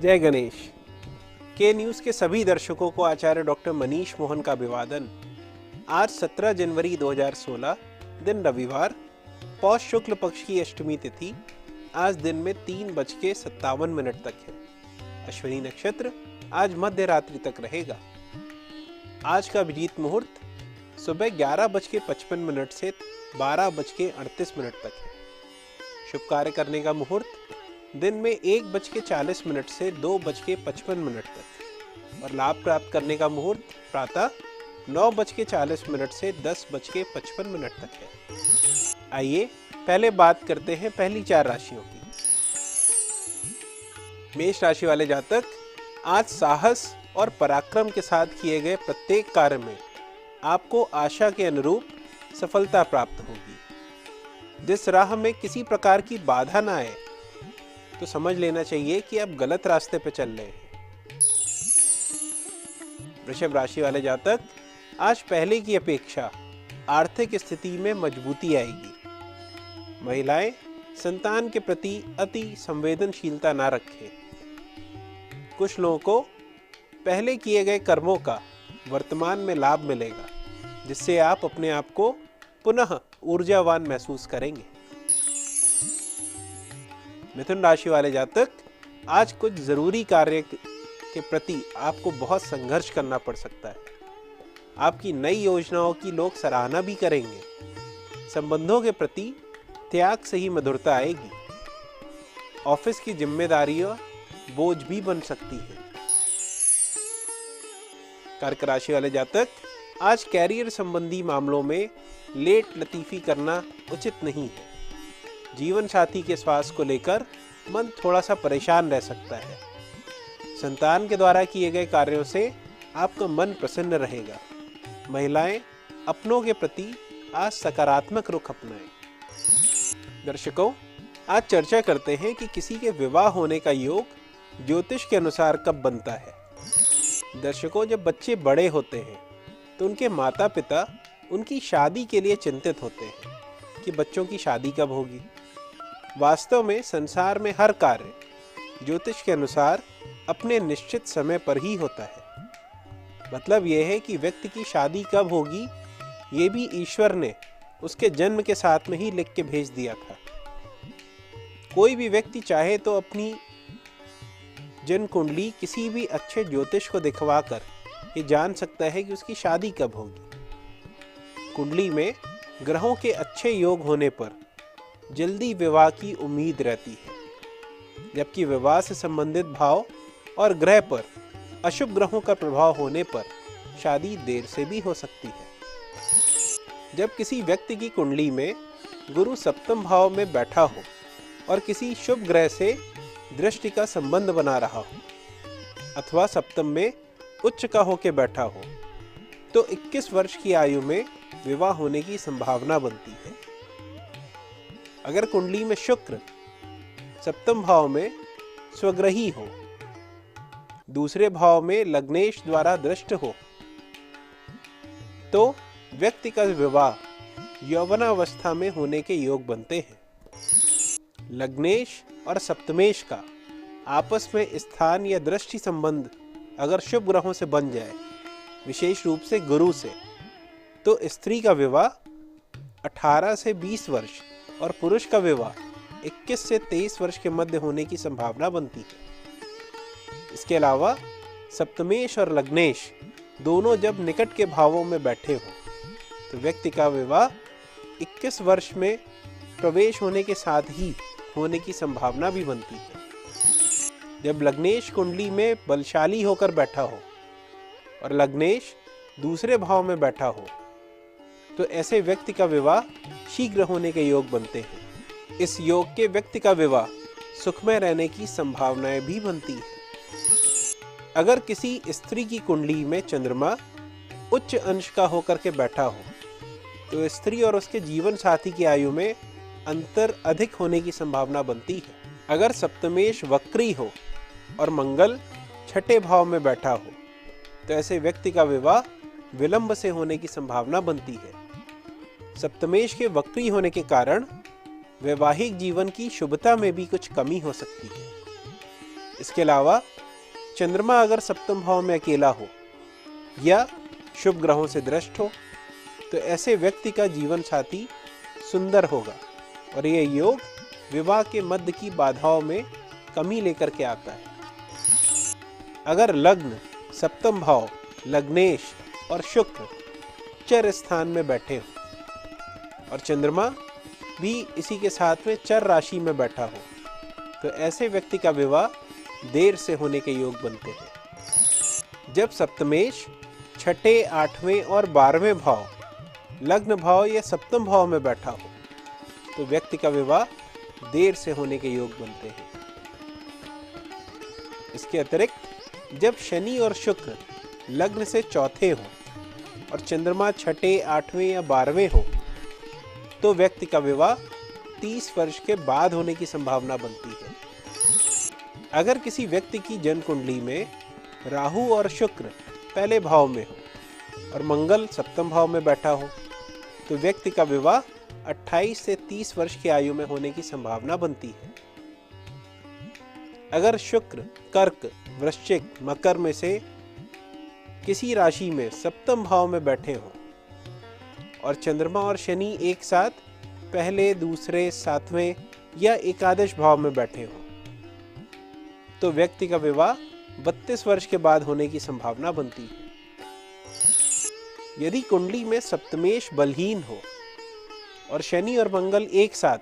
जय गणेश। के न्यूज़ के सभी दर्शकों को आचार्य डॉक्टर मनीष मोहन का अभिवादन। आज 17 जनवरी 2016 दिन रविवार, पौष शुक्ल पक्ष की अष्टमी तिथि आज दिन में 3:57 तक है। अश्विनी नक्षत्र आज मध्य रात्रि तक रहेगा। आज का अभिजीत मुहूर्त सुबह 11:55 से 12:38 तक है। शुभ कार्य करने का मुहूर्त दिन में 1:40 से 2:55 तक और लाभ प्राप्त करने का मुहूर्त प्रातः 9:40 से 10:55 तक है। आइए पहले बात करते हैं पहली 4 राशियों की। मेष राशि वाले जातक आज साहस और पराक्रम के साथ किए गए प्रत्येक कार्य में आपको आशा के अनुरूप सफलता प्राप्त होगी। जिस राह में किसी प्रकार की बाधा ना आए तो समझ लेना चाहिए कि आप गलत रास्ते पर चल रहे हैं। वृषभ राशि वाले जातक आज पहले की अपेक्षा आर्थिक स्थिति में मजबूती आएगी। महिलाएं संतान के प्रति अति संवेदनशीलता ना रखें। कुछ लोगों को पहले किए गए कर्मों का वर्तमान में लाभ मिलेगा, जिससे आप अपने आप को पुनः ऊर्जावान महसूस करेंगे। मिथुन राशि वाले जातक आज कुछ जरूरी कार्य के प्रति आपको बहुत संघर्ष करना पड़ सकता है। आपकी नई योजनाओं की लोग सराहना भी करेंगे। संबंधों के प्रति त्याग से ही मधुरता आएगी। ऑफिस की जिम्मेदारियां बोझ भी बन सकती है। कर्क राशि वाले जातक आज कैरियर संबंधी मामलों में लेट लतीफी करना उचित नहीं है। जीवन साथी के स्वास्थ्य को लेकर मन थोड़ा सा परेशान रह सकता है। संतान के द्वारा किए गए कार्यों से आपका मन प्रसन्न रहेगा। महिलाएं अपनों के प्रति आज सकारात्मक रुख अपनाएं। दर्शकों, आज चर्चा करते हैं कि किसी के विवाह होने का योग ज्योतिष के अनुसार कब बनता है। दर्शकों, जब बच्चे बड़े होते हैं तो उनके माता पिता उनकी शादी के लिए चिंतित होते हैं कि बच्चों की शादी कब होगी। वास्तव में संसार में हर कार्य ज्योतिष के अनुसार अपने निश्चित समय पर ही होता है। मतलब यह है कि व्यक्ति की शादी कब होगी ये भी ईश्वर ने उसके जन्म के साथ में ही लिख के भेज दिया था। कोई भी व्यक्ति चाहे तो अपनी जन्म कुंडली किसी भी अच्छे ज्योतिष को दिखवाकर ये जान सकता है कि उसकी शादी कब होगी। कुंडली में ग्रहों के अच्छे योग होने पर जल्दी विवाह की उम्मीद रहती है, जबकि विवाह से संबंधित भाव और ग्रह पर अशुभ ग्रहों का प्रभाव होने पर शादी देर से भी हो सकती है। जब किसी व्यक्ति की कुंडली में गुरु सप्तम भाव में बैठा हो और किसी शुभ ग्रह से दृष्टि का संबंध बना रहा हो अथवा सप्तम में उच्च का होकर बैठा हो तो 21 वर्ष की आयु में विवाह होने की संभावना बनती है। अगर कुंडली में शुक्र सप्तम भाव में स्वग्रही हो, दूसरे भाव में लग्नेश द्वारा दृष्ट हो, तो व्यक्ति का विवाह यौवनावस्था में होने के योग बनते हैं। लग्नेश और सप्तमेश का आपस में स्थान या दृष्टि संबंध अगर शुभ ग्रहों से बन जाए, विशेष रूप से गुरु से, तो स्त्री का विवाह 18 से 20 वर्ष और पुरुष का विवाह 21 से 23 वर्ष के मध्य होने की संभावना बनती है। इसके अलावा सप्तमेश और लग्नेश दोनों जब निकट के भावों में बैठे हो तो व्यक्ति का विवाह 21 वर्ष में प्रवेश होने के साथ ही होने की संभावना भी बनती है। जब लग्नेश कुंडली में बलशाली होकर बैठा हो और लग्नेश दूसरे भाव में बैठा हो तो ऐसे व्यक्ति का विवाह शीघ्र होने के योग बनते हैं। इस योग के व्यक्ति का विवाह सुखमय रहने की संभावनाएं भी बनती है। अगर किसी स्त्री की कुंडली में चंद्रमा उच्च अंश का होकर के बैठा हो तो स्त्री और उसके जीवन साथी की आयु में अंतर अधिक होने की संभावना बनती है। अगर सप्तमेश वक्री हो और मंगल छठे भाव में बैठा हो तो ऐसे व्यक्ति का विवाह विलंब से होने की संभावना बनती है। सप्तमेश के वक्री होने के कारण वैवाहिक जीवन की शुभता में भी कुछ कमी हो सकती है। इसके अलावा चंद्रमा अगर सप्तम भाव में अकेला हो या शुभ ग्रहों से दृष्ट हो तो ऐसे व्यक्ति का जीवन साथी सुंदर होगा और यह योग विवाह के मध्य की बाधाओं में कमी लेकर के आता है। अगर लग्न, सप्तम भाव, लग्नेश और शुक्र चर स्थान में बैठे हो और चंद्रमा भी इसी के साथ में चर राशि में बैठा हो तो ऐसे व्यक्ति का विवाह देर से होने के योग बनते हैं। जब सप्तमेश छठे, आठवें और 12वें भाव लग्न भाव या सप्तम भाव में बैठा हो तो व्यक्ति का विवाह देर से होने के योग बनते हैं। इसके अतिरिक्त जब शनि और शुक्र लग्न से चौथे हो और चंद्रमा छठे, आठवें या 12वें हो तो व्यक्ति का विवाह 30 वर्ष के बाद होने की संभावना बनती है। अगर किसी व्यक्ति की जन्म कुंडली में राहु और शुक्र पहले भाव में हो और मंगल सप्तम भाव में बैठा हो तो व्यक्ति का विवाह 28 से 30 वर्ष की आयु में होने की संभावना बनती है। अगर शुक्र कर्क, वृश्चिक, मकर में से किसी राशि में सप्तम भाव में बैठे हो और चंद्रमा और शनि एक साथ पहले, दूसरे, सातवें या एकादश भाव में बैठे हो तो व्यक्ति का विवाह 32 वर्ष के बाद होने की संभावना बनती है। यदि कुंडली में सप्तमेश बलहीन हो और शनि और मंगल एक साथ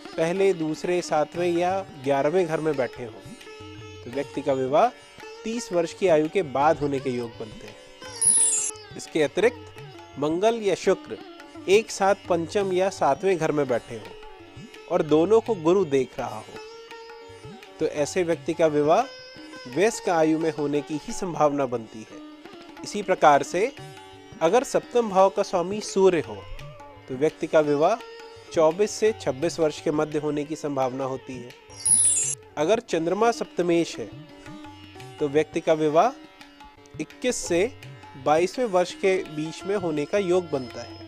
पहले, दूसरे, सातवें या 11वें घर में बैठे हो तो व्यक्ति का विवाह 30 वर्ष की आयु के बाद होने के योग बनते हैं। इसके अतिरिक्त मंगल या शुक्र एक साथ पंचम या 7वें घर में बैठे हो और दोनों को गुरु देख रहा हो तो ऐसे व्यक्ति का विवाह वयस्क आयु में होने की ही संभावना बनती है। इसी प्रकार से अगर सप्तम भाव का स्वामी सूर्य हो तो व्यक्ति का विवाह 24 से 26 वर्ष के मध्य होने की संभावना होती है। अगर चंद्रमा सप्तमेश है तो व्यक्ति का विवाह 21 से 22वें वर्ष के बीच में होने का योग बनता है।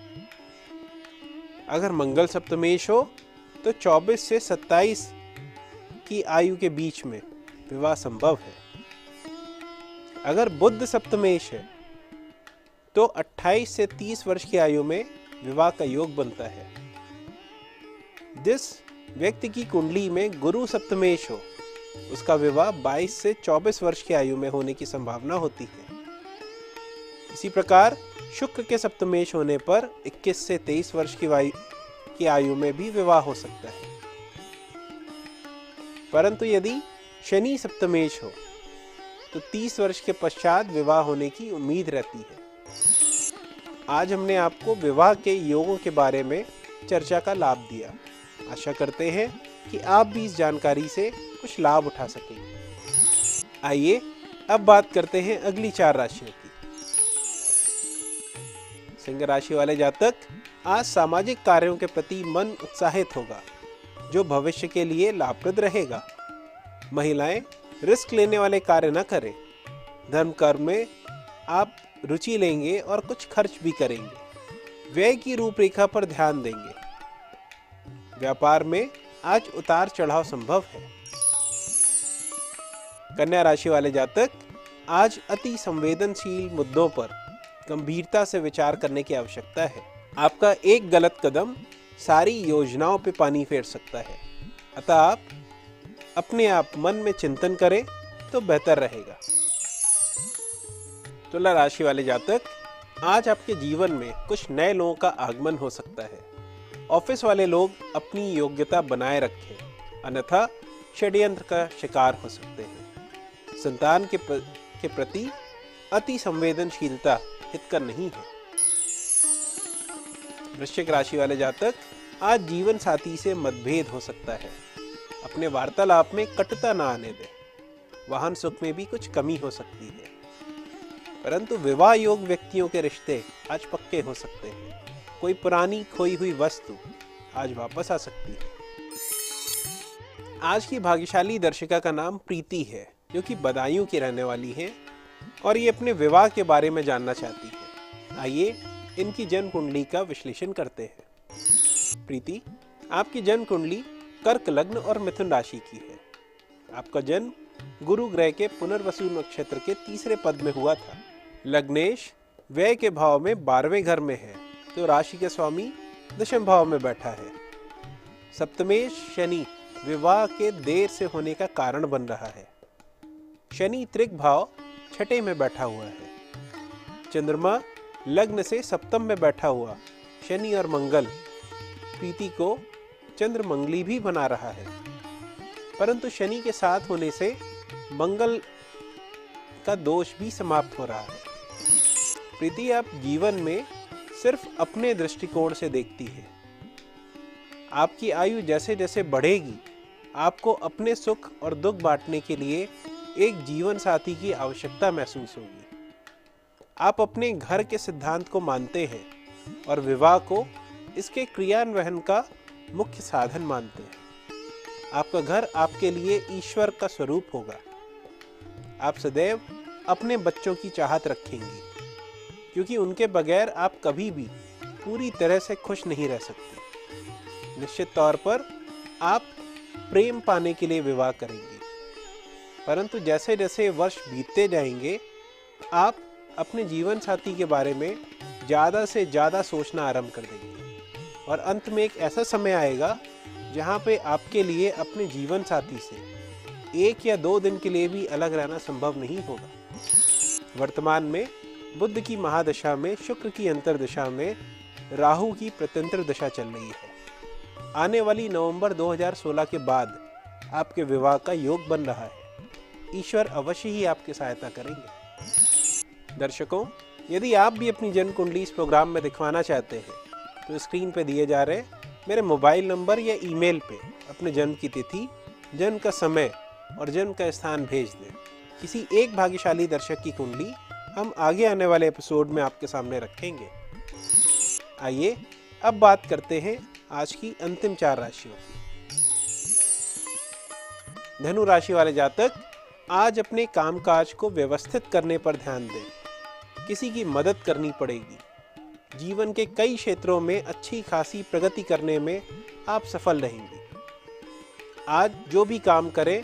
अगर मंगल सप्तमेश हो तो 24 से 27 की आयु के बीच में विवाह संभव है। अगर बुध सप्तमेश है तो 28 से 30 वर्ष की आयु में विवाह का योग बनता है। जिस व्यक्ति की कुंडली में गुरु सप्तमेश हो उसका विवाह 22 से 24 वर्ष की आयु में होने की संभावना होती है। इसी प्रकार शुक्र के सप्तमेश होने पर 21 से 23 वर्ष की आयु में भी विवाह हो सकता है। परंतु यदि शनि सप्तमेश हो तो 30 वर्ष के पश्चात विवाह होने की उम्मीद रहती है। आज हमने आपको विवाह के योगों के बारे में चर्चा का लाभ दिया। आशा करते हैं कि आप भी इस जानकारी से कुछ लाभ उठा सकेंगे। आइए अब बात करते हैं अगली 4 राशियों की। सिंह राशि वाले जातक, आज सामाजिक कार्यों के प्रति मन उत्साहित होगा जो भविष्य के लिए लाभप्रद रहेगा। महिलाएं रिस्क लेने वाले कार्य न करें। धर्म कर्म में आप रुचि लेंगे और कुछ खर्च भी करेंगे। व्यय की रूपरेखा पर ध्यान देंगे। व्यापार में आज उतार चढ़ाव संभव है। कन्या राशि वाले जातक, आज अति संवेदनशील मुद्दों पर गंभीरता से विचार करने की आवश्यकता है। आपका एक गलत कदम सारी योजनाओं पे पानी फेर सकता है। अतः आप अपने आप मन में चिंतन करें तो बेहतर रहेगा। तुला राशि वाले जातक, आज आपके जीवन में कुछ नए लोगों का आगमन हो सकता है। ऑफिस वाले लोग अपनी योग्यता बनाए रखें, अन्यथा षड्यंत्र का शिकार हो सकते हैं। संतान के प्रति अति संवेदनशीलता हितकर नहीं है। वृश्चिक राशि वाले जातक, आज जीवन साथी से मतभेद हो सकता है। अपने वार्तालाप में कटुता ना आने दें। वाहन सुख में भी कुछ कमी हो सकती है। परंतु विवाह योग व्यक्तियों के रिश्ते आज पक्के हो सकते हैं। कोई पुरानी खोई हुई वस्तु आज वापस आ सकती है। आज की भाग्यशाली दर्शिका का नाम प्रीति है, जो कि बदायूं की रहने वाली है और ये अपने विवाह के बारे में जानना चाहती है। आइए इनकी जन्म कुंडली का विश्लेषण करते हैं। प्रीति, आपकी जन्म कुंडली कर्क लग्न और मिथुन राशि की है। आपका जन्म गुरु ग्रह के पुनर्वसु नक्षत्र के तीसरे पद में हुआ था। लग्नेश व्यय के भाव में 12वें घर में है, तो राशि के स्वामी दशम भाव में बैठा है। सप्तमेश शनि विवाह के देर से होने का कारण बन रहा है। शनि त्रिक भाव छठे में बैठा हुआ है। चंद्रमा लग्न से सप्तम में बैठा हुआ शनि और मंगल प्रीति को चंद्रमंगली भी बना रहा है, परंतु शनि के साथ होने से मंगल का दोष भी समाप्त हो रहा है। प्रीति आप जीवन में सिर्फ अपने दृष्टिकोण से देखती है। आपकी आयु जैसे जैसे बढ़ेगी, आपको अपने सुख और दुख बांटने के लिए एक जीवन साथी की आवश्यकता महसूस होगी। आप अपने घर के सिद्धांत को मानते हैं और विवाह को इसके क्रियान्वयन का मुख्य साधन मानते हैं। आपका घर आपके लिए ईश्वर का स्वरूप होगा। आप सदैव अपने बच्चों की चाहत रखेंगी, क्योंकि उनके बगैर आप कभी भी पूरी तरह से खुश नहीं रह सकते। निश्चित तौर पर आप प्रेम पाने के लिए विवाह करेंगे, परंतु जैसे जैसे वर्ष बीतते जाएंगे, आप अपने जीवन साथी के बारे में ज़्यादा से ज़्यादा सोचना आरंभ कर देंगे और अंत में एक ऐसा समय आएगा जहाँ पे आपके लिए अपने जीवन साथी से 1 या 2 दिन के लिए भी अलग रहना संभव नहीं होगा। वर्तमान में बुध की महादशा में शुक्र की अंतर्दशा में राहु की प्रत्यंतर दशा चल रही है। आने वाली नवंबर 2016 के बाद आपके विवाह का योग बन रहा है। ईश्वर अवश्य ही आपकी सहायता करेंगे। दर्शकों, यदि आप भी अपनी जन्म कुंडली इस प्रोग्राम में दिखवाना चाहते हैं तो स्क्रीन पे दिए जा रहे मेरे मोबाइल नंबर या ईमेल पे अपने जन्म की तिथि, जन्म का समय और जन्म का स्थान भेज दें। किसी एक भाग्यशाली दर्शक की कुंडली हम आगे आने वाले एपिसोड में आपके सामने रखेंगे। आइए अब बात करते हैं आज की अंतिम 4 राशियों की। धनु राशि वाले जातक आज अपने कामकाज को व्यवस्थित करने पर ध्यान दें। किसी की मदद करनी पड़ेगी। जीवन के कई क्षेत्रों में अच्छी खासी प्रगति करने में आप सफल रहेंगी। आज जो भी काम करें,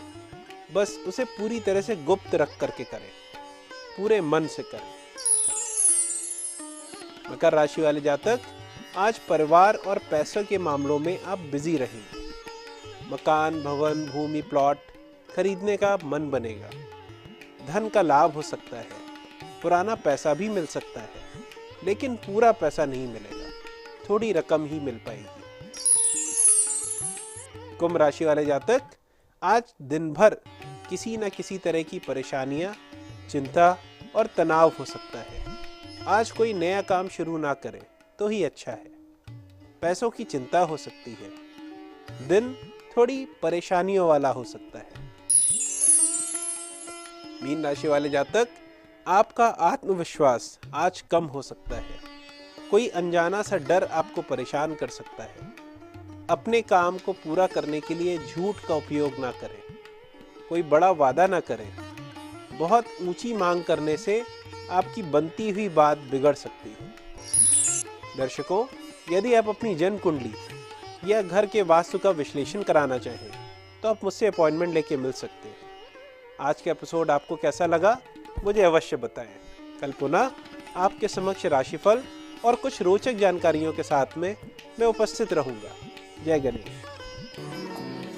बस उसे पूरी तरह से गुप्त रख करके करें, पूरे मन से करें। मकर राशि वाले जातक आज परिवार और पैसों के मामलों में आप बिजी रहेंगे। मकान, भवन, भूमि, प्लॉट खरीदने का मन बनेगा। धन का लाभ हो सकता है। पुराना पैसा भी मिल सकता है, लेकिन पूरा पैसा नहीं मिलेगा, थोड़ी रकम ही मिल पाएगी। कुंभ राशि वाले जातक आज दिन भर किसी न किसी तरह की परेशानियां, चिंता और तनाव हो सकता है। आज कोई नया काम शुरू ना करें तो ही अच्छा है। पैसों की चिंता हो सकती है। दिन थोड़ी परेशानियों वाला हो सकता है। मीन राशि वाले जातक आपका आत्मविश्वास आज कम हो सकता है। कोई अनजाना सा डर आपको परेशान कर सकता है। अपने काम को पूरा करने के लिए झूठ का उपयोग ना करें। कोई बड़ा वादा ना करें। बहुत ऊंची मांग करने से आपकी बनती हुई बात बिगड़ सकती है। दर्शकों, यदि आप अपनी जन्म कुंडली या घर के वास्तु का विश्लेषण कराना चाहें तो आप मुझसे अपॉइंटमेंट लेके मिल सकते हैं। आज का एपिसोड आपको कैसा लगा मुझे अवश्य बताएं। कल पुनः आपके समक्ष राशिफल और कुछ रोचक जानकारियों के साथ में मैं उपस्थित रहूंगा। जय गणेश।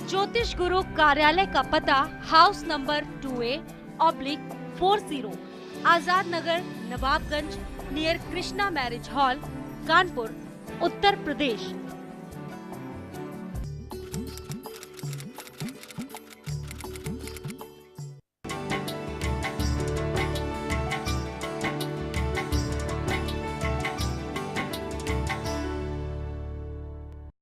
ज्योतिष गुरु कार्यालय का पता house number 2A/40, Azad Nagar, Nawabganj, near Krishna marriage hall, Kanpur, Uttar प्रदेश।